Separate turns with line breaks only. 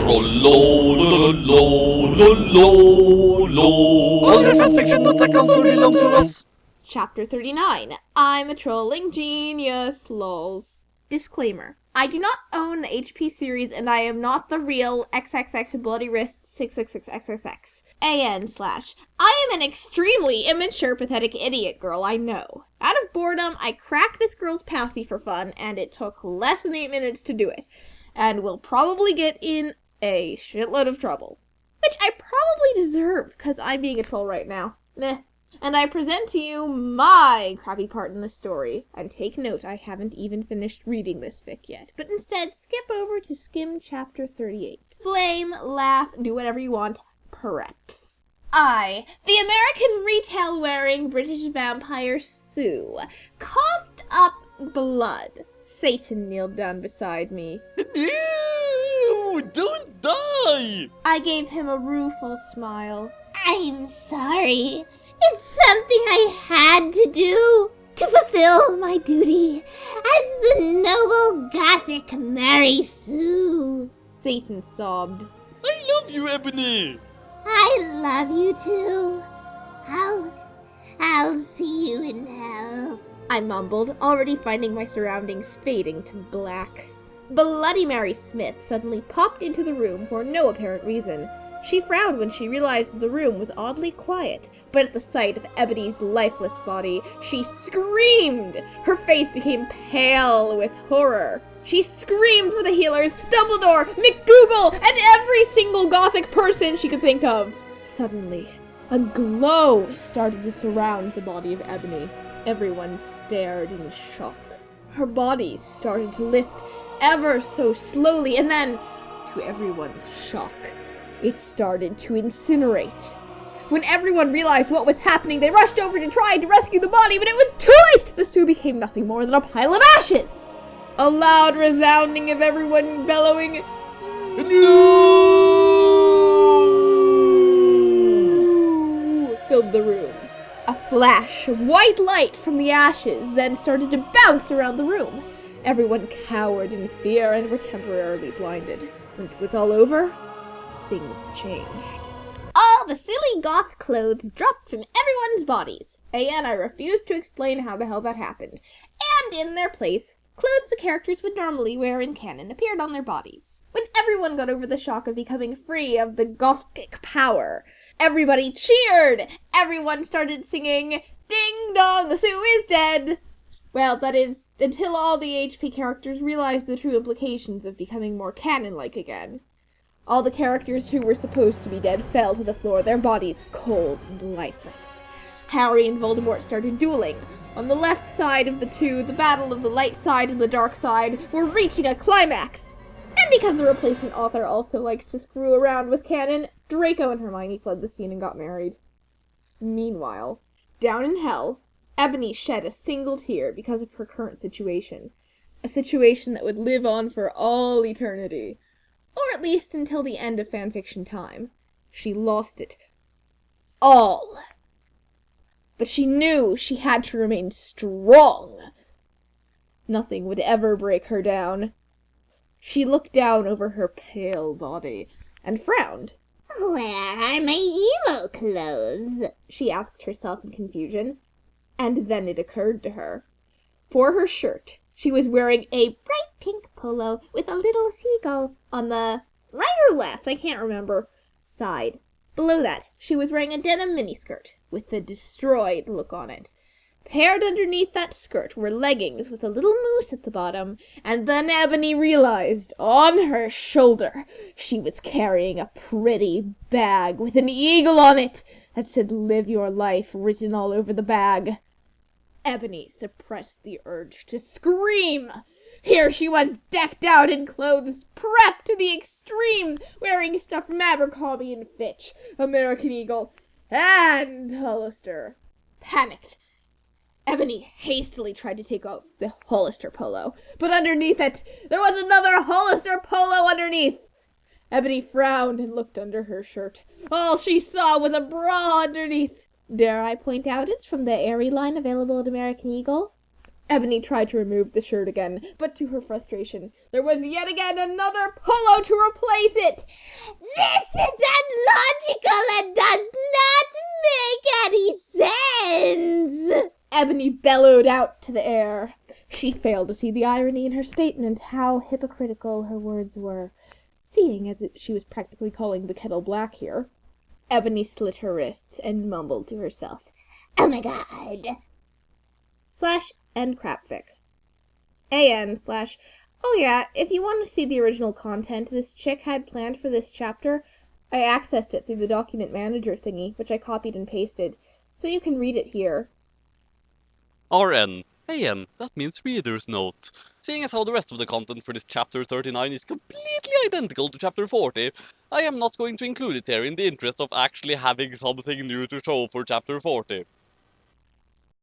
All your fanfiction that comes to belong to us.
Chapter 39. I'm a trolling genius, lols. Disclaimer. I do not own the HP series and I am not the real XXX Bloody Wrists 666XXX. I am an extremely immature, pathetic idiot girl, I know. Out of boredom, I cracked this girl's passy for fun, and it took less than 8 minutes to do it, and will probably get in a shitload of trouble. Which I probably deserve, because I'm being a troll right now. Meh. And I present to you my crappy part in the story. And take note, I haven't even finished reading this fic yet, but instead skip over to skim chapter 38. Flame, laugh, do whatever you want. Preps. I, the American retail-wearing British vampire Sue, coughed up blood. Satan kneeled down beside me.
Ew, don't die!
I gave him a rueful smile.
I'm sorry. It's something I had to do to fulfill my duty as the noble Gothic Mary Sue.
Satan sobbed.
I love you, Ebony!
I love you too. I'll see you in hell.
I mumbled, already finding my surroundings fading to black. Bloody Mary Smith suddenly popped into the room for no apparent reason. She frowned when she realized the room was oddly quiet, but at the sight of Ebony's lifeless body, she screamed! Her face became pale with horror. She screamed for the healers, Dumbledore, McGoogle, and every single Gothic person she could think of. Suddenly, a glow started to surround the body of Ebony. Everyone stared in shock. Her body started to lift ever so slowly, and then, to everyone's shock, it started to incinerate. When everyone realized what was happening, they rushed over to try to rescue the body, but it was too late! The stew became nothing more than a pile of ashes! A loud resounding of everyone bellowing, "No!" filled the room. A flash of white light from the ashes then started to bounce around the room. Everyone cowered in fear and were temporarily blinded. When it was all over, things changed. All the silly goth clothes dropped from everyone's bodies. And I refused to explain how the hell that happened. And in their place, clothes the characters would normally wear in canon appeared on their bodies. When everyone got over the shock of becoming free of the Gothic power, everybody cheered! Everyone started singing, "Ding dong, the Sue is dead!" Well, that is, until all the HP characters realized the true implications of becoming more canon-like again. All the characters who were supposed to be dead fell to the floor, their bodies cold and lifeless. Harry and Voldemort started dueling. On the left side of the two, the battle of the light side and the dark side were reaching a climax. And because the replacement author also likes to screw around with canon, Draco and Hermione fled the scene and got married. Meanwhile, down in hell, Ebony shed a single tear because of her current situation. A situation that would live on for all eternity. Or at least until the end of fanfiction time. She lost it all. But she knew she had to remain strong. Nothing would ever break her down. She looked down over her pale body and frowned.
Where are my emo clothes?
She asked herself in confusion. And then it occurred to her. For her shirt, she was wearing a bright pink polo with a little seagull on the right or left, I can't remember, side. Below that, she was wearing a denim miniskirt with the destroyed look on it. Paired underneath that skirt were leggings with a little moose at the bottom, and then Ebony realized, on her shoulder, she was carrying a pretty bag with an eagle on it that said "Live Your Life" written all over the bag. Ebony suppressed the urge to scream. Here she was, decked out in clothes, prepped to the extreme, wearing stuff from Abercrombie and Fitch, American Eagle, and Hollister. Panicked, Ebony hastily tried to take off the Hollister polo, but underneath it, there was another Hollister polo underneath. Ebony frowned and looked under her shirt. All she saw was a bra underneath. Dare I point out it's from the Airy line available at American Eagle? Ebony tried to remove the shirt again, but to her frustration, there was yet again another polo to replace it.
This is illogical and does not make any sense!
Ebony bellowed out to the air. She failed to see the irony in her statement, how hypocritical her words were, seeing as she was practically calling the kettle black here. Ebony slit her wrists and mumbled to herself.
Oh my god.
/end crapfic. AN/ oh yeah, if you want to see the original content this chick had planned for this chapter, I accessed it through the document manager thingy, which I copied and pasted, so you can read it here.
RN. AN. That means reader's note. Seeing as how the rest of the content for this chapter 39 is completely identical to chapter 40, I am not going to include it here in the interest of actually having something new to show for chapter 40.